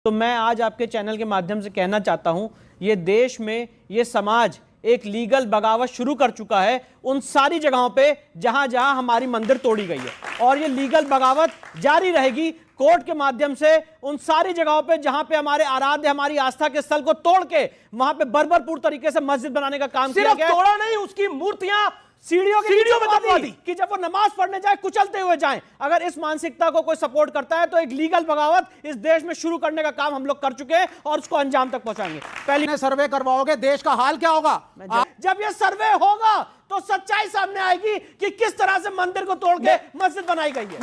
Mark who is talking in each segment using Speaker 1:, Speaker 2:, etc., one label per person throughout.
Speaker 1: तो मैं आज आपके चैनल के माध्यम से कहना चाहता हूं, ये देश में ये समाज एक लीगल बगावत शुरू कर चुका है उन सारी जगहों पे जहां जहां हमारी मंदिर तोड़ी गई है, और ये लीगल बगावत जारी रहेगी कोर्ट के माध्यम से उन सारी जगहों पे जहां पे हमारे आराध्य, हमारी आस्था के स्थल को तोड़ के वहां पे बर्बरपुर तरीके से मस्जिद बनाने का काम किया गया।
Speaker 2: तोड़ा नहीं, उसकी मूर्तियां
Speaker 1: सीढ़ियों में दबा दी कि जब वो नमाज पढ़ने जाए कुचलते हुए जाएं। अगर इस मानसिकता को कोई सपोर्ट करता है तो एक लीगल बगावत इस देश में शुरू करने का काम हम लोग कर चुके हैं और उसको अंजाम तक पहुंचाएंगे।
Speaker 2: पहले सर्वे करवाओगे, देश का हाल क्या होगा?
Speaker 1: जब ये सर्वे होगा तो सच्चाई सामने आएगी कि किस तरह से मंदिर को तोड़ के मस्जिद बनाई गई है।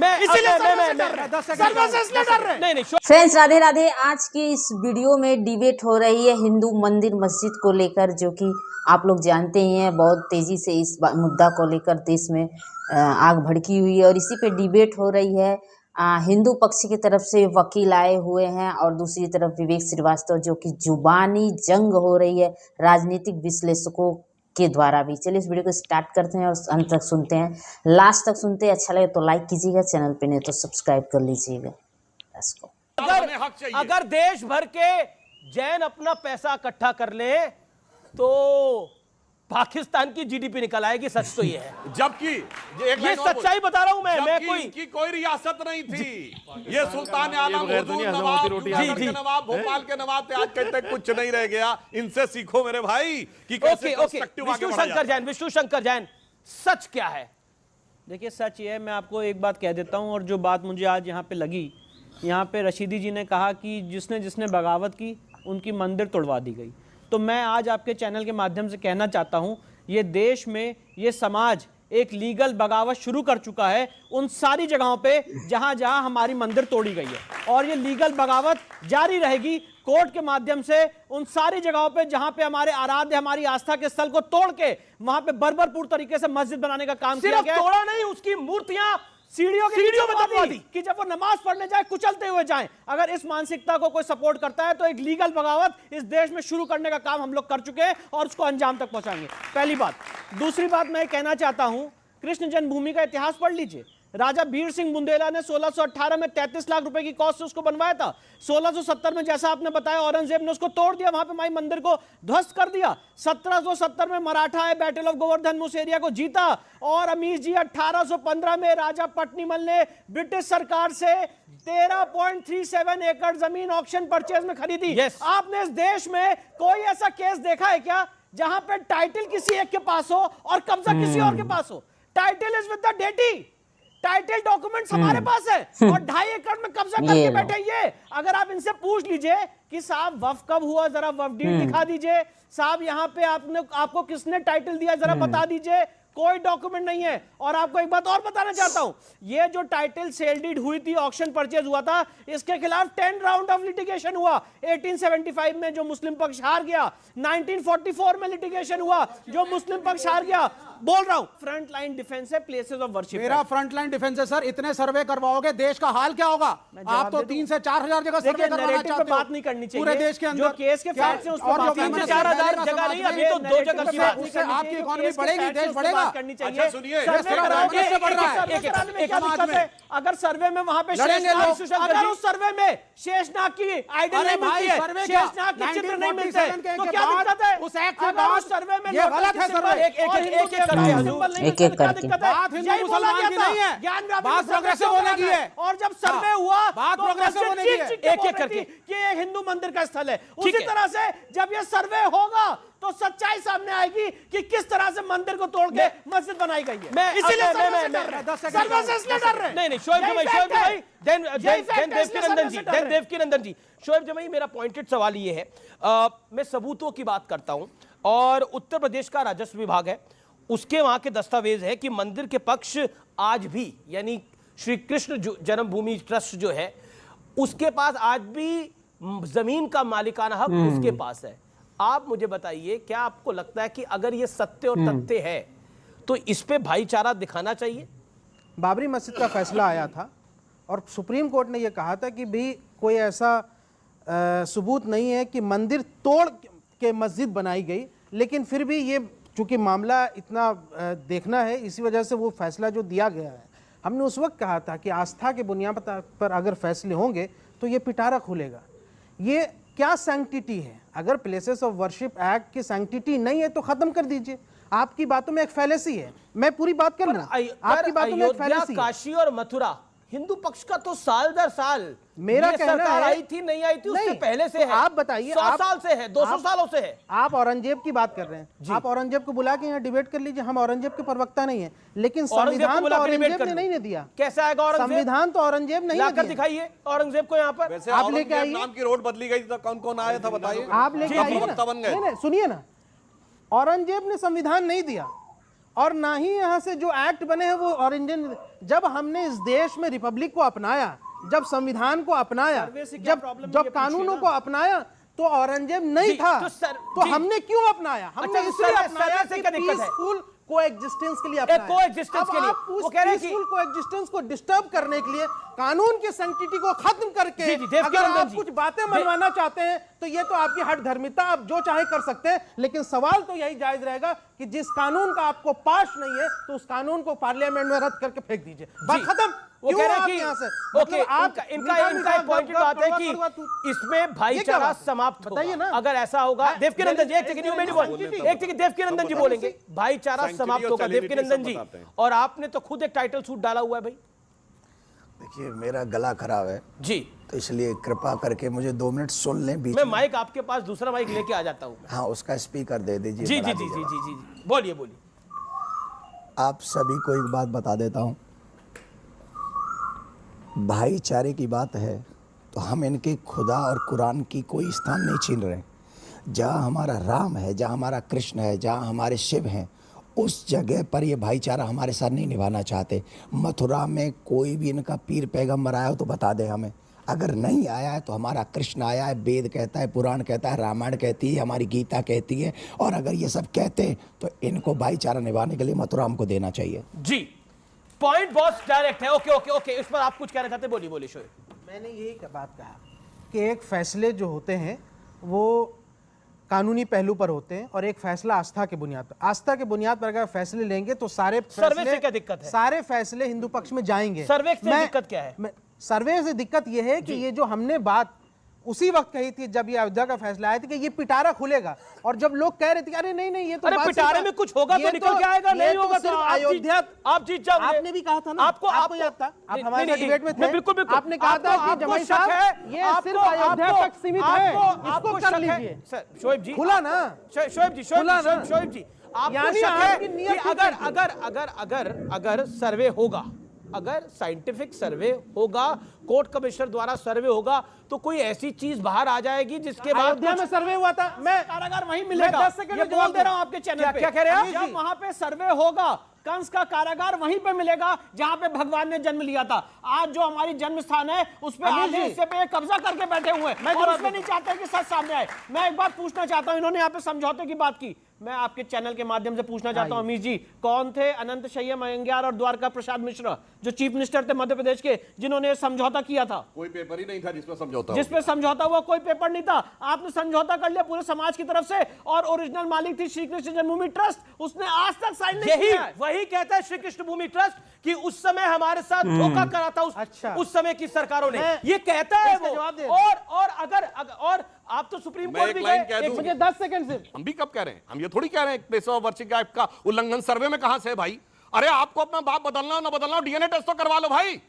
Speaker 3: फ्रेंड्स, राधे राधे। आज की इस वीडियो में डिबेट हो रही है हिंदू मंदिर मस्जिद को लेकर, जो कि आप लोग जानते ही हैं बहुत तेजी से इस मुद्दा को लेकर देश में आग भड़की हुई है और इसी पे डिबेट हो रही है। हिंदू पक्ष की तरफ से वकील आए हुए हैं और दूसरी तरफ विवेक श्रीवास्तव, जो कि जुबानी जंग हो रही है राजनीतिक विश्लेषकों के द्वारा भी। चलिए इस वीडियो को स्टार्ट करते हैं और अंत तक सुनते हैं, लास्ट तक सुनते हैं। अच्छा लगे तो लाइक कीजिएगा, चैनल पे नहीं तो सब्सक्राइब कर लीजिएगा।
Speaker 2: अगर देश भर के जैन अपना पैसा इकट्ठा कर ले तो पाकिस्तान की जीडीपी निकल आएगी। सच तो ये है,
Speaker 4: जबकि
Speaker 2: ये सच्चाई बता रहा हूं मैं
Speaker 4: कोई रियासत नहीं थी। ये सुल्तान आलम नवाब, भोपाल के नवाब थे, आज कहते कुछ नहीं रह गया। इनसे सीखो मेरे भाई कि कैसे
Speaker 2: विष्णु शंकर जैन, सच क्या है?
Speaker 1: देखिए सच ये है, मैं आपको एक बात कह देता हूं, और जो बात मुझे आज यहाँ पे लगी, यहाँ पे रशीदी जी ने कहा कि जिसने जिसने बगावत की उनकी मंदिर तोड़वा दी गई। तो मैं आज आपके चैनल के माध्यम से कहना चाहता हूं, ये देश में ये समाज एक लीगल बगावत शुरू कर चुका है उन सारी जगहों पे जहां जहां हमारी मंदिर तोड़ी गई है, और ये लीगल बगावत जारी रहेगी कोर्ट के माध्यम से उन सारी जगहों पे जहां पे हमारे आराध्य, हमारी आस्था के स्थल को तोड़ के वहां पे बर्बरपुर तरीके से मस्जिद बनाने का काम किया गया।
Speaker 2: तोड़ा नहीं, उसकी मूर्तियां सीढ़ियों में दबा दी
Speaker 1: कि जब वो नमाज पढ़ने जाए कुचलते हुए जाएं। अगर इस मानसिकता को कोई सपोर्ट करता है तो एक लीगल बगावत इस देश में शुरू करने का काम हम लोग कर चुके हैं और उसको अंजाम तक पहुंचाएंगे। पहली बात। दूसरी बात मैं कहना चाहता हूं, कृष्ण जन्मभूमि का इतिहास पढ़ लीजिए। राजा बीर सिंह बुंदेला ने 1618 में 33 लाख रुपए की कॉस्ट से उसको बनवाया था। 1670 में जैसा आपने बताया औरंगजेब ने उसको तोड़ दिया, वहां पे माई मंदिर को ध्वस्त कर दिया। 1770 में मराठा आए, बैटल ऑफ गोवर्धन उस एरिया को जीता, और अमीर जी 1815 में राजा पट्टीमल ने ब्रिटिश सरकार से 13.37 एकड़ जमीन ऑक्शन परचेज में खरीदी। आपने इस देश में कोई ऐसा केस देखा है क्या जहां पे टाइटल किसी एक के पास हो और कब्जा किसी और के पास हो? Title is with the deity, title documents हमारे पास है और 2.5 एकड़ में कब्जा करके बैठे। ये अगर आप इनसे पूछ लीजिए कि साहब वफ कब हुआ, जरा वफ डीड दिखा दीजिए, साहब यहाँ पे आपको किसने टाइटल दिया जरा बता दीजिए, कोई डॉक्यूमेंट नहीं है। और आपको एक बात और बताना चाहता हूं, ये जो टाइटल सेल डीड हुई थी, ऑक्शन परचेज हुआ था, इसके खिलाफ 10 राउंड ऑफ लिटिगेशन हुआ। 1875 में जो मुस्लिम पक्ष हार गया, 1944 में लिटिगेशन हुआ जो मुस्लिम पक्ष हार गया। बोल रहा हूं फ्रंट लाइन डिफेंस है, प्लेसेस ऑफ वर्शिप।
Speaker 2: मेरा फ्रंट लाइन डिफेंस है सर। इतने सर्वे करवाओगे, देश का हाल क्या होगा? आप तो 3 से 4 हजार जगह सर्वे करवाना चाहते हो।
Speaker 1: बात नहीं करनी चाहिए
Speaker 2: पूरे देश के अंदर
Speaker 1: जो केस के फैक्ट्स हैं उस पर
Speaker 2: 3 से 4 हजार जगह नहीं, अभी तो 2 जगह की बात। उससे आपकी इकोनॉमी बढ़ेगी, देश बढ़ेगा।
Speaker 1: अच्छा
Speaker 4: सुनिए,
Speaker 1: अगर सर्वे में वहां पे अगर उस सर्वे में शेषनाग की आइडल नहीं मिलती है, शेषनाग के चित्र नहीं मिलते हैं, तो क्या दिक्कत है?
Speaker 2: उस एक्ट के बाद
Speaker 1: सर्वे में
Speaker 2: ये गलत है। सर्वे
Speaker 3: एक एक करके
Speaker 2: बात हिंदू मुसलमान की नहीं है, बात प्रोग्रेसिव होने की है।
Speaker 1: और जब सर्वे हुआ
Speaker 2: बात प्रोग्रेसिव होने की है,
Speaker 1: एक-एक करके कि ये हिंदू मंदिर का स्थल है। उसी तरह से जब ये सर्वे होगा तो सच्चाई सामने आएगी कि किस तरह से मंदिर को तोड़ के मस्जिद बनाई गई है।
Speaker 2: मैं
Speaker 1: इसीलिए सर्वे से इसलिए डर रहे हैं।
Speaker 2: नहीं शोएब भाई, देवकी नंदन जी, शोएब भाई, मेरा पॉइंटेड सवाल ये है, मैं सबूतों की बात करता हूं, और उत्तर प्रदेश का राजस्व विभाग है, उसके वहां के दस्तावेज है कि मंदिर के पक्ष आज भी, यानी श्री कृष्ण जन्मभूमि ट्रस्ट जो है उसके पास आज भी जमीन का मालिकाना हक उसके पास है। आप मुझे बताइए, क्या आपको लगता है कि अगर ये सत्य और तथ्य है तो इस पे भाईचारा दिखाना चाहिए?
Speaker 5: बाबरी मस्जिद का फैसला आया था और सुप्रीम कोर्ट ने यह कहा था कि भी कोई ऐसा सबूत नहीं है कि मंदिर तोड़ के मस्जिद बनाई गई, लेकिन फिर भी ये चूंकि मामला इतना देखना है, इसी वजह से वो फैसला जो दिया गया है, हमने उस वक्त कहा था कि आस्था के बुनियाद पर अगर फैसले होंगे तो ये पिटारा खुलेगा। ये क्या सैंक्टिटी है? अगर प्लेसेस ऑफ वर्शिप एक्ट की सैंक्टिटी नहीं है तो खत्म कर दीजिए। आपकी बातों में एक फैलेसी है, मैं पूरी बात कर लूं। आपकी बातों में एक फैलेसी है।
Speaker 2: काशी और मथुरा हिंदू पक्ष का तो साल दर साल
Speaker 5: मेरा
Speaker 2: ये
Speaker 5: कहना
Speaker 2: सरकार
Speaker 5: है
Speaker 2: आई थी नहीं आई थी, उससे
Speaker 5: नहीं,
Speaker 2: पहले से
Speaker 5: तो
Speaker 2: है।
Speaker 5: आप बताइए,
Speaker 2: 100 साल से है, 200 सालों से है।
Speaker 5: आप औरंगजेब की बात कर रहे हैं, आप औरंगजेब को बुला के यहाँ डिबेट कर लीजिए। हम औरंगजेब के प्रवक्ता नहीं है, लेकिन संविधान तो औरंगजेब ने नहीं दिया।
Speaker 2: कैसे आएगा औरंगजेब?
Speaker 5: संविधान तो औरंगजेब नहीं
Speaker 2: लाकर दिखाइए औरंगजेब को यहाँ पर।
Speaker 4: वैसे
Speaker 5: आप लेके
Speaker 4: औरंगजेब
Speaker 5: आइए।
Speaker 4: नाम की रोड बदली गई तो कौन कौन आया था बताइए?
Speaker 5: आप लेके आइए ना।
Speaker 4: प्रवक्ता बन गए।
Speaker 5: नहीं, सुनिए ना, औरंगजेब ने संविधान नहीं दिया और ना ही यहाँ से जो एक्ट बने हैं वो औरंगजेब ने। जब हमने इस देश में रिपब्लिक को अपनाया, जब संविधान को अपनाया, जब कानूनों को अपनाया, तो औरंगजेब नहीं था। तो हमने क्यों अपनाया? हमने इसलिए अपनाया कि पीसफुल कोएग्जिस्टेंस के लिए अपनाया।
Speaker 2: कोएग्जिस्टेंस के लिए
Speaker 5: वो कह रहे हैं कि पीसफुल कोएग्जिस्टेंस को डिस्टर्ब करने के लिए, कानून की सैंक्टिटी को खत्म करके अगर आप कुछ बातें मनवाना चाहते हैं तो ये तो आपकी हट धर्मिता, आप जो चाहे कर सकते हैं। लेकिन सवाल तो यही जायज रहेगा कि जिस कानून का आपको पास नहीं है तो उस कानून को पार्लियामेंट में रद्द करके फेंक दीजिए। बात खत्म।
Speaker 2: वो कह रहे हैं कि ओके, इनका पॉइंट बात है कि इसमें भाईचारा समाप्त होगा।
Speaker 5: बताइए ना।
Speaker 2: अगर ऐसा होगा, देवकीनंदन जी एक सेकंड देवकीनंदन जी बोलेंगे, भाईचारा समाप्त होगा देवकीनंदन जी। और आपने तो खुद एक टाइटल सूट डाला हुआ है भाई।
Speaker 6: देखिए मेरा गला खराब है
Speaker 2: जी,
Speaker 6: तो इसलिए कृपा करके मुझे 2 मिनट सुन लें बीच
Speaker 2: मैं
Speaker 6: में।
Speaker 2: माइक आपके पास दूसरा माइक लेके आ जाता हूँ।
Speaker 6: हाँ, उसका स्पीकर दे दीजिए।
Speaker 2: जी जी
Speaker 6: बढ़ा
Speaker 2: जी
Speaker 6: दीजिए।
Speaker 2: जी जी जी बोलिए बोलिए।
Speaker 6: आप सभी को एक बात बता देता हूँ, भाईचारे की बात है तो हम इनके खुदा और कुरान की कोई स्थान नहीं छीन रहे। जहाँ हमारा राम है, जहाँ हमारा कृष्ण है, जहाँ हमारे शिव हैं, उस जगह पर ये भाईचारा हमारे साथ नहीं निभाना चाहते। मथुरा में कोई भी इनका पीर पैगंबर आया हो तो बता दे हमें। अगर नहीं आया है तो हमारा कृष्ण आया है, वेद कहता है, पुराण कहता है, रामायण कहती है, हमारी गीता कहती है। और अगर ये सब कहते हैं तो इनको भाईचारा निभाने के लिए मथुरा हमको देना चाहिए।
Speaker 2: जी, पॉइंट बहुत डायरेक्ट है। ओके ओके ओके, इस पर आप कुछ कहना चाहते? बोलिए बोलिए शोएब।
Speaker 5: मैंने यही बात कहा कि एक फैसले जो होते हैं वो कानूनी पहलू पर होते हैं और एक फैसला आस्था के बुनियाद पर। आस्था के बुनियाद पर अगर फैसले लेंगे तो सारे
Speaker 2: सर्वे से क्या दिक्कत है?
Speaker 5: सारे फैसले हिंदू पक्ष में जाएंगे।
Speaker 2: सर्वे से दिक्कत क्या है?
Speaker 5: सर्वे से दिक्कत यह है कि ये जो हमने बात उसी वक्त कही थी जब ये अयोध्या का फैसला आया था कि ये पिटारा खुलेगा, और जब लोग कह रहे थे अरे नहीं नहीं ये तो
Speaker 2: पिटारे में कुछ होगा तो निकल के आएगा, नहीं होगा तो
Speaker 5: अयोध्या
Speaker 2: आप जीत जाओगे।
Speaker 5: आपने भी कहा था ना, आपको याद था, आप हमारे साथ डिबेट में थे,
Speaker 2: बिल्कुल बिल्कुल
Speaker 5: आपने कहा था कि जमाई साहब ये सिर्फ अयोध्या तक सीमित है, इसको कर लीजिए।
Speaker 2: शोएब जी
Speaker 5: खुला ना,
Speaker 2: शोएब जी आपको शक है कि अगर सर्वे होगा, अगर साइंटिफिक सर्वे होगा, कोर्ट कमिश्नर द्वारा सर्वे होगा, तो कोई ऐसी चीज बाहर आ जाएगी जिसके बाद
Speaker 5: अयोध्या में सर्वे हुआ था, मैं
Speaker 1: कारागार वहीं मिलेगा।
Speaker 5: 10 सेकंड
Speaker 1: ये
Speaker 5: में
Speaker 1: बोल दे रहा हूं आपके चैनल पे।
Speaker 2: क्या कह रहे हैं?
Speaker 1: जब वहां पे सर्वे होगा, कंस का कारागार वहीं पे मिलेगा जहां पे भगवान ने जन्म लिया था। आज जो हमारी जन्म स्थान है उस पे आधे हिस्से पे कब्जा करके बैठे हुए हैं और उसमें नहीं चाहते कि सच सामने आए। मैं एक बात पूछना चाहता हूं, इन्होंने यहाँ पे समझौते की बात की, मैं आपके चैनल के माध्यम से पूछना चाहता हूं अमीश जी, कौन थे अनंत शैया मयंग्यार और द्वारका प्रसाद मिश्रा जो चीफ मिनिस्टर थे मध्य प्रदेश के, जिन्होंने समझौता किया था?
Speaker 4: कोई पेपर ही नहीं था जिसमें समझौता हो
Speaker 1: जिसपे समझौता हुआ, कोई पेपर नहीं था। आपने समझौता कर लिया पूरे समाज की तरफ से, और ओरिजिनल मालिक थी श्री कृष्ण जन्मभूमि ट्रस्ट, उसने आज तक साइन नहीं
Speaker 2: यही
Speaker 1: किया है।
Speaker 2: वही कहता है श्री कृष्ण भूमि ट्रस्ट कि उस समय हमारे साथ धोखा करा था उस समय की सरकारों ने, ये कहता है वो। और अगर और आप तो सुप्रीम
Speaker 4: मैं
Speaker 2: कोर्ट
Speaker 4: एक
Speaker 2: भी
Speaker 4: लाइन
Speaker 2: गए,
Speaker 4: कह दूं।
Speaker 5: मुझे 10 सेकंड से,
Speaker 4: हम भी कब कह रहे हैं, हम ये थोड़ी कह रहे हैं प्लेस ऑफ वर्शिप एक्ट का उल्लंघन सर्वे में कहां से है भाई? अरे आपको अपना बाप बदलना हो ना बदलना हो, डीएनए टेस्ट तो करवा लो भाई,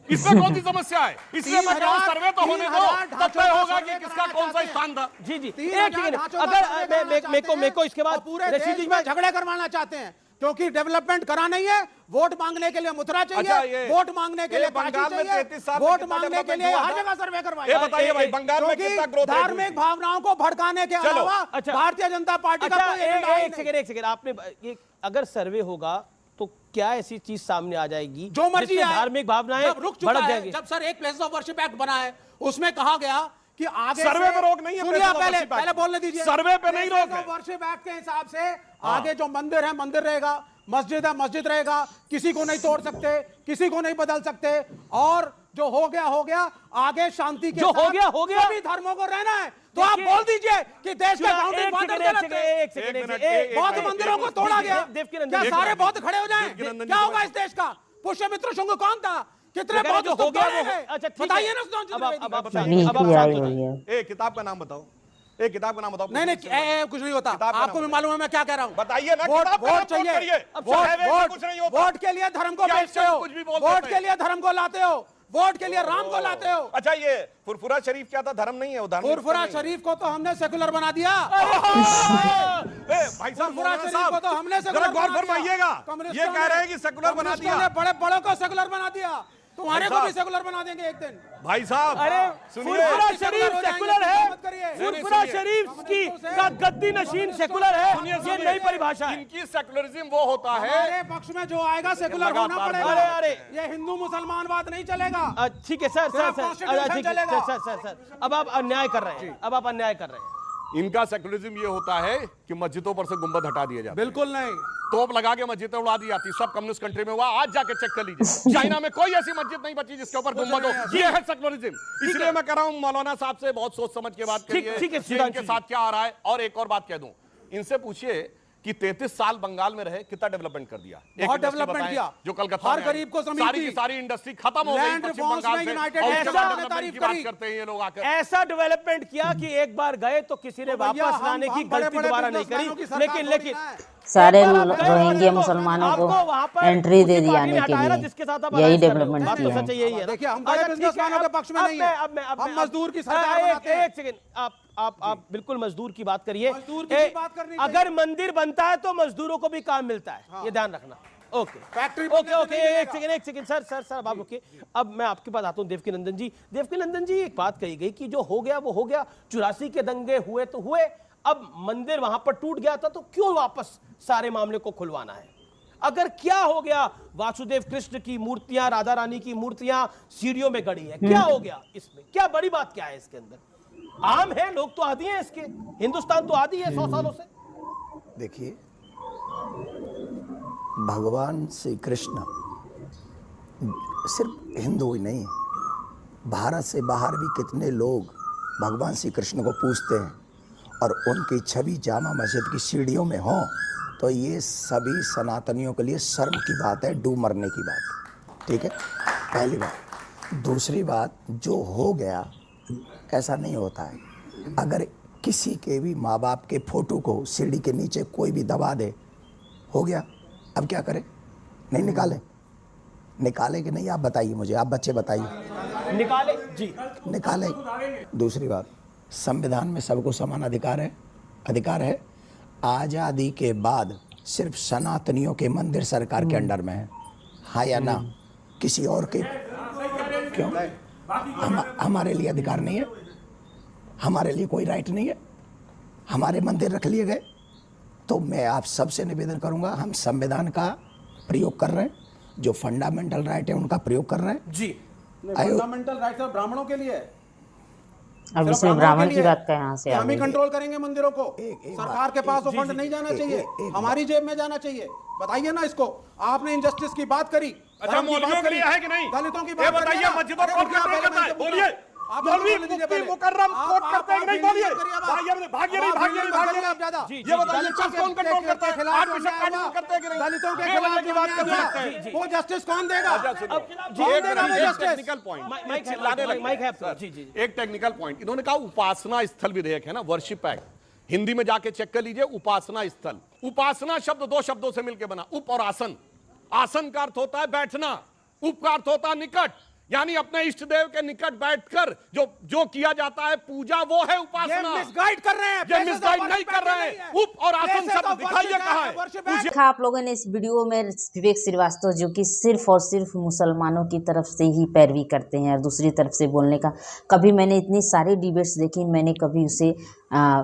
Speaker 4: इसमें कौन सी समस्या है? इसलिए मैं कह रहा हूं सर्वे तो होने दो, तब तय होगा कि किसका कौन सा स्थान था।
Speaker 2: जी जी एक सेकंड, अगर मेरे को इसके बाद
Speaker 7: पूरे देश में झगड़े करवाना चाहते हैं क्योंकि डेवलपमेंट करा नहीं है, वोट मांगने के लिए मथुरा चाहिए, वोट मांगने के लिए
Speaker 4: बंगाल में 33 साल
Speaker 7: वोट मांगने के लिए हर जगह सर्वे करवाइए।
Speaker 4: ये बताइए भाई बंगाल में कितना ग्रोथ रेट?
Speaker 7: धार्मिक भावनाओं को भड़काने के अलावा भारतीय जनता पार्टी का कोई एजेंडा ही नहीं।
Speaker 2: एक सेकंड आपने ये अगर सर्वे होगा तो क्या ऐसी चीज सामने आ जाएगी
Speaker 7: जो मर्जी
Speaker 2: जिससे
Speaker 7: आए,
Speaker 2: धार्मिक भावनाएं
Speaker 7: रुक चुका
Speaker 2: भड़क
Speaker 7: है।
Speaker 2: जाएंगी?
Speaker 7: जब सर एक प्लेस ऑफ वर्शिप एक्ट बना है उसमें कहा गया कि आगे
Speaker 4: सर्वे पे रोक नहीं है,
Speaker 7: सुनिए, पहले बोलने दीजिए।
Speaker 4: सर्वे पे नहीं रोक है।
Speaker 7: वर्शिप एक्ट के हिसाब से आगे जो मंदिर है मंदिर रहेगा, मस्जिद है मस्जिद रहेगा, किसी को नहीं तोड़ सकते, किसी को नहीं बदल सकते, और जो हो गया आगे शांति के
Speaker 2: जो हो गया
Speaker 7: सभी धर्मों को रहना है। तो आप बोल दीजिए कि देश के फाउंडिंग फादर गलत थे, बौद्ध मंदिरों को तोड़ा गया, क्या सारे बौद्ध खड़े हो जाएं? क्या होगा इस देश का? पुष्यमित्र शुंग कौन था? कितने बहुत
Speaker 2: जो हो गया वो
Speaker 7: है।
Speaker 2: अच्छा ठीक
Speaker 7: बताइए
Speaker 2: है।
Speaker 7: ना सुधांशु
Speaker 2: अब आप
Speaker 7: त्रिवेदी।
Speaker 2: अब आप
Speaker 3: बीपी आई
Speaker 2: शांत हो
Speaker 3: हुई
Speaker 2: जाइए।
Speaker 3: है।
Speaker 4: एक किताब का नाम बताओ, एक किताब का नाम बताओ।
Speaker 7: नहीं कुछ नहीं होता,
Speaker 4: किताब का
Speaker 7: आपको
Speaker 4: नाम
Speaker 7: भी मालूम है मैं क्या कह रहा हूँ।
Speaker 4: बताइए ना,
Speaker 7: वोट
Speaker 4: किताब का नाम
Speaker 7: वोट चाहिए,
Speaker 4: करिए। अब सहवे से कुछ नहीं होता।
Speaker 7: वोट के लिए धर्म को
Speaker 4: क्या
Speaker 7: बेचते
Speaker 4: इससे
Speaker 7: हो,
Speaker 4: कुछ भी बोल
Speaker 7: वोट
Speaker 4: देते
Speaker 7: के
Speaker 4: हैं।
Speaker 7: लिए धर्म को लाते हो, वोट के लिए राम को लाते हो।
Speaker 4: अच्छा, ये फुरफुरा शरीफ क्या था? धर्म नहीं है वो, धार्मिक
Speaker 7: फुरफुरा
Speaker 4: नहीं है।
Speaker 7: शरीफ को तो हमने सेकुलर बना दिया।
Speaker 4: भाई साहब,
Speaker 7: फुरफुरा
Speaker 4: मौलाना
Speaker 7: शरीफ को तो
Speaker 4: साहब,
Speaker 7: हमने
Speaker 4: जरा
Speaker 7: सेकुलर
Speaker 4: गौर
Speaker 7: बना दिया।
Speaker 4: फरमाइएगा।
Speaker 7: कम्युनिस्टों
Speaker 4: ये कह रहे हैं
Speaker 7: ने-
Speaker 4: कि सेकुलर बना
Speaker 7: कम्युनिस्टों
Speaker 4: दिया।
Speaker 7: ने बड़े बड़ों को सेकुलर बना दिया, तुम्हारे को
Speaker 4: भाई
Speaker 7: भी
Speaker 4: साहब।
Speaker 7: सेकुलर बना देंगे एक दिन।
Speaker 4: भाई साहब,
Speaker 2: अरे
Speaker 4: सुनिए।
Speaker 2: फुरफुरा
Speaker 7: आप
Speaker 2: शरीफ
Speaker 7: हो जाएंगे,
Speaker 2: सेकुलर है,
Speaker 7: मत करिए।
Speaker 2: फुरफुरा
Speaker 4: सुनिए।
Speaker 2: शरीफ का गद्दी नशीन सेकुलर
Speaker 4: सुनिए,
Speaker 2: है, ये
Speaker 4: सुनिए।
Speaker 2: नई परिभाषा है।
Speaker 4: इनकी सेकुलरिज्म वो होता है।
Speaker 7: हमारे पक्ष में जो आएगा सेकुलर होना
Speaker 4: लगातार-
Speaker 7: पड़ेगा।
Speaker 2: अरे,
Speaker 7: ये हिंदू मुसलमान बात नहीं चलेगा।
Speaker 2: ठीक है सर,
Speaker 7: सिर्फ
Speaker 2: सर
Speaker 7: Constitution
Speaker 2: ठीक है
Speaker 7: चलेगा।
Speaker 2: सर अब आप अन्याय कर रहे हैं, अब आप अन्याय कर रहे हैं।
Speaker 4: इनका सेकुलरिज्म ये होता है कि मस्जिदों पर से गुंबद हटा दिए जाते हैं।
Speaker 7: बिल्कुल नहीं।
Speaker 4: तोप लगा के मस्जिदें उड़ा दी जाती, सब कम्युनिस्ट कंट्री में हुआ। आज जाके चेक कर लीजिए, चाइना में कोई ऐसी मस्जिद नहीं बची जिसके ऊपर गुंबद हो। ये है सेकुलरिज्म। इसलिए मैं कह रहा हूं, मौलाना साहब से बहुत सोच समझ के बात करिए।
Speaker 2: ठीक है,
Speaker 4: कि इनके साथ क्या आ रहा है। और एक और बात कह दूं, इनसे पूछिए कि 33 साल बंगाल में रहे, कितना डेवलपमेंट कर दिया। एक
Speaker 7: बहुत
Speaker 4: इंडस्ट्री
Speaker 7: डेवलपमेंट
Speaker 4: बताएं
Speaker 7: किया।
Speaker 4: जो कलकत्ता
Speaker 7: हर
Speaker 4: में आई।
Speaker 7: गरीब को जमीन
Speaker 4: सारी
Speaker 7: दी।
Speaker 4: की सारी इंडस्ट्री खत्म हो गई
Speaker 7: लैंड
Speaker 4: पश्चिम
Speaker 7: रिफॉर्म्स
Speaker 4: बंगाल
Speaker 7: में
Speaker 4: से।
Speaker 7: यूनाइटेड
Speaker 4: और
Speaker 7: नेशंस
Speaker 4: उसके बाद
Speaker 7: ने
Speaker 4: डेवलपमेंट
Speaker 7: तारीफ
Speaker 4: की बात
Speaker 7: करी।
Speaker 4: करते हैं ये लोग आकर।
Speaker 2: ऐसा डेवलपमेंट किया कि एक बार गए तो किसी ने
Speaker 7: तो भैया,
Speaker 2: वापस
Speaker 7: हम
Speaker 2: लाने की
Speaker 7: बड़े
Speaker 2: गलती
Speaker 7: बड़े
Speaker 2: दोबारा नहीं
Speaker 7: बिजनेसमैनों की
Speaker 2: करी।
Speaker 7: सरकार
Speaker 2: लेकिन
Speaker 7: थोड़ी
Speaker 2: लेकिन
Speaker 7: ना है।
Speaker 3: सारे
Speaker 2: एक बार आप गए और
Speaker 3: रोहिंग्या
Speaker 2: आपको-
Speaker 3: मुसलमानों को
Speaker 2: आपको वहाँ पर
Speaker 3: एंट्री दे
Speaker 2: उसी
Speaker 3: दी
Speaker 2: पार्टी ने
Speaker 3: आने के
Speaker 2: हटाया था
Speaker 3: लिए,
Speaker 2: जिसके साथ आप
Speaker 3: यही
Speaker 2: alliance कर रहे हो।
Speaker 3: डेवलपमेंट
Speaker 2: बात तो
Speaker 3: किया
Speaker 2: सच
Speaker 3: है।
Speaker 2: यही है ना।
Speaker 7: देखिए, हम बड़े
Speaker 2: अच्छा, ठीक है,
Speaker 7: बिजनेसमैनों के
Speaker 2: अब-
Speaker 7: पक्ष में
Speaker 2: अब
Speaker 7: नहीं
Speaker 2: मैं-
Speaker 7: है।
Speaker 2: अब मैं- अब
Speaker 7: हम
Speaker 2: मैं-
Speaker 7: मजदूर की सरकार बनाते हैं।
Speaker 2: एक सेकंड, आप बिल्कुल मजदूर की बात करिए।
Speaker 7: मजदूर की भी बात करनी चाहिए।
Speaker 2: अगर मंदिर बनता है तो मजदूरों को भी काम मिलता है, ये ध्यान रखना। ओके,
Speaker 7: फैक्ट्री
Speaker 2: ओके
Speaker 7: बनने से
Speaker 2: ओके,
Speaker 7: नहीं
Speaker 2: एक सेकंड सर आप रुकिए। अब मैं आपके पास आता हूं देवकीनंदन जी। देवकीनंदन जी, एक बात कही गई कि जो हो गया वो हो गया, 84 के दंगे हुए तो हुए, अब मंदिर वहां पर टूट गया था तो क्यों वापस सारे मामले को खुलवाना है? अगर क्या हो गया, वासुदेव कृष्ण की मूर्तियां, राधा रानी की मूर्तियां सीढ़ियों में गड़ी है, क्या हो गया इसमें? क्या बड़ी बात क्या है इसके अंदर? आम है, लोग तो आदी हैं इसके, हिंदुस्तान तो आदी है 100 सालों से।
Speaker 6: देखिए, भगवान श्री कृष्ण सिर्फ हिंदू ही नहीं, भारत से बाहर भी कितने लोग भगवान श्री कृष्ण को पूजते हैं और उनकी छवि जामा मस्जिद की सीढ़ियों में हो, तो ये सभी सनातनियों के लिए शर्म की बात है, डूब मरने की बात। ठीक है, पहली बात। दूसरी बात, जो हो गया ऐसा नहीं होता है। अगर किसी के भी माँ बाप के फोटो को सीढ़ी के नीचे कोई भी दबा दे, हो गया, अब क्या करें? नहीं निकाले कि नहीं? आप बताइए मुझे, आप बच्चे बताइए।
Speaker 2: निकाले जी,
Speaker 6: निकाले। दूसरी बात, संविधान में सबको समान अधिकार है। आज़ादी के बाद सिर्फ सनातनियों के मंदिर सरकार के अंडर में है, हाँ या ना? किसी और के क्यों? हमारे लिए अधिकार नहीं है, हमारे लिए कोई राइट नहीं है, हमारे मंदिर रख लिए गए। तो मैं आप सबसे निवेदन करूंगा, हम संविधान का प्रयोग कर रहे हैं, जो फंडामेंटल राइट है उनका प्रयोग कर रहे हैं
Speaker 2: जी।
Speaker 7: फंडामेंटल राइट सिर्फ ब्राह्मणों के लिए है।
Speaker 3: अब
Speaker 7: सिर्फ
Speaker 3: इसमें
Speaker 7: ब्राह्मणों
Speaker 3: ब्राह्मण
Speaker 7: के
Speaker 3: की
Speaker 7: लिए
Speaker 3: बात का यहाँ से आ
Speaker 7: हम ही
Speaker 3: गई।
Speaker 7: कंट्रोल करेंगे मंदिरों को।
Speaker 6: एक
Speaker 7: सरकार के पास वो फंड नहीं जाना चाहिए, हमारी जेब में जाना चाहिए। बताइए ना इसको। आपने इंजस्टिस की बात करी,
Speaker 4: अच्छा,
Speaker 7: धर्म की
Speaker 4: मौलवियों
Speaker 7: बात
Speaker 4: के
Speaker 7: करी,
Speaker 4: लिए है कि नहीं?
Speaker 7: दलितों की
Speaker 4: ये
Speaker 7: बात
Speaker 4: बताइए,
Speaker 7: करिए ना।
Speaker 4: मस्जिदों
Speaker 7: अरे
Speaker 4: को
Speaker 7: रुकिए,
Speaker 4: कंट्रोल
Speaker 7: पहले
Speaker 4: करता है,
Speaker 7: मैं
Speaker 4: बोलिए।
Speaker 7: बोलूं। आप
Speaker 4: मौलवी
Speaker 7: बोलने दीजिए
Speaker 4: मुफ्ती
Speaker 7: पहले।
Speaker 4: मुकर्रम
Speaker 7: आप-
Speaker 4: कोट
Speaker 7: आप-
Speaker 4: करते हैं कि
Speaker 7: आप
Speaker 4: नहीं?
Speaker 7: बिल्कुल
Speaker 4: बोलिए।
Speaker 7: करिए बात।
Speaker 4: भागिए नहीं, भागिए नहीं,
Speaker 7: आप
Speaker 4: भागिए नहीं, भागिए
Speaker 7: आप ज्यादा।
Speaker 4: नहीं। ये बताइए,
Speaker 7: दलितों
Speaker 4: कौन कंट्रोल
Speaker 7: के
Speaker 4: करता है?
Speaker 7: खिलाफ
Speaker 4: आप
Speaker 7: अन्याय
Speaker 4: कानून
Speaker 7: हुआ।
Speaker 4: करते हैं कि नहीं?
Speaker 7: दलितों के
Speaker 4: ये
Speaker 7: खिलाफ
Speaker 4: बताइए, बात
Speaker 7: अन्याय
Speaker 4: कर
Speaker 7: हुआ।
Speaker 4: सकते हैं।
Speaker 7: वो जस्टिस कौन देगा?
Speaker 4: अच्छा, सुनिए।
Speaker 7: कौन देगा वो
Speaker 4: एक
Speaker 7: जस्टिस?
Speaker 4: टेक्निकल पॉइंट,
Speaker 2: माइक है आपका। जी जी।
Speaker 4: एक टेक्निकल पॉइंट। इन्होंने कहा उपासना स्थल विधेयक है ना, वर्शिप एक्ट, हिंदी में जाके चेक कर लीजिए। उपासना स्थल, उपासना शब्द दो शब्दों से मिलकर बना, उप और आसन। आसन का अर्थ होता है बैठना, उप का अर्थ होता है निकट, यानी अपने इष्ट देव के निकट बैठकर जो किया जाता है पूजा, वो है उपासना।
Speaker 7: ये मिसगाइड कर रहे हैं।
Speaker 4: ये मिसगाइड नहीं कर रहे हैं। उप और आसन शब्द दिखाइए कहाँ है? पूछिए।
Speaker 3: देखा आप लोगों ने इस वीडियो में विवेक श्रीवास्तव जो कि सिर्फ और सिर्फ मुसलमानों की तरफ से ही पैरवी करते हैं और दूसरी तरफ से बोलने का, कभी मैंने इतनी सारी डिबेट्स देखी, मैंने कभी उसे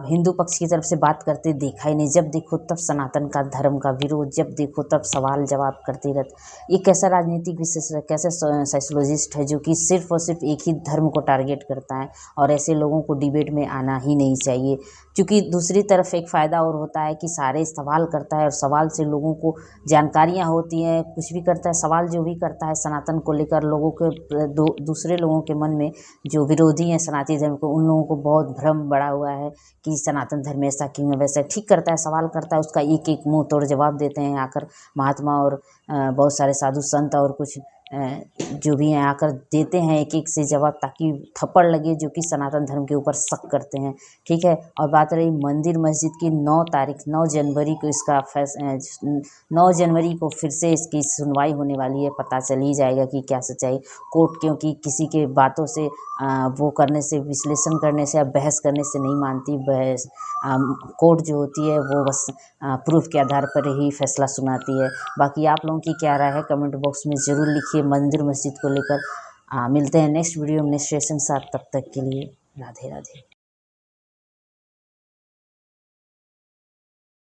Speaker 3: हिंदू पक्ष की तरफ से बात करते देखा ही नहीं। जब देखो तब सनातन का धर्म का विरोध, जब देखो तब सवाल जवाब करते रहते। ये कैसा राजनीतिक विशेषज्ञ, कैसे साइकोलॉजिस्ट है जो कि सिर्फ और सिर्फ एक ही धर्म को टारगेट करता है, और ऐसे लोगों को डिबेट में आना ही नहीं चाहिए। क्योंकि दूसरी तरफ एक फ़ायदा और होता है कि सारे सवाल करता है और सवाल से लोगों को जानकारियाँ होती हैं, कुछ भी करता है, सवाल जो भी करता है सनातन को लेकर, लोगों के दूसरे लोगों के मन में जो विरोधी हैं सनातन धर्म को, उन लोगों को बहुत भ्रम बढ़ा हुआ है कि सनातन धर्म ऐसा क्यों है वैसा। ठीक करता है, सवाल करता है, उसका एक एक मुंह तोड़ जवाब देते हैं आकर महात्मा और बहुत सारे साधु संत और कुछ जो भी हैं आकर देते हैं एक एक से जवाब, ताकि थप्पड़ लगे जो कि सनातन धर्म के ऊपर शक करते हैं। ठीक है, और बात रही मंदिर मस्जिद की 9 जनवरी को इसका 9 जनवरी को फिर से इसकी सुनवाई होने वाली है, पता चल ही जाएगा कि क्या सच्चाई। कोर्ट क्योंकि किसी के बातों से वो करने से, विश्लेषण करने से या बहस करने से नहीं मानती। बहस कोर्ट जो होती है वो बस प्रूफ के आधार पर ही फैसला सुनाती है। बाकी आप लोगों की क्या राय है कमेंट बॉक्स में ज़रूर लिखिए मंदिर मस्जिद को लेकर। मिलते हैं नेक्स्ट वीडियो में नेक्स्ट सेशन के साथ, तब तक के लिए राधे राधे।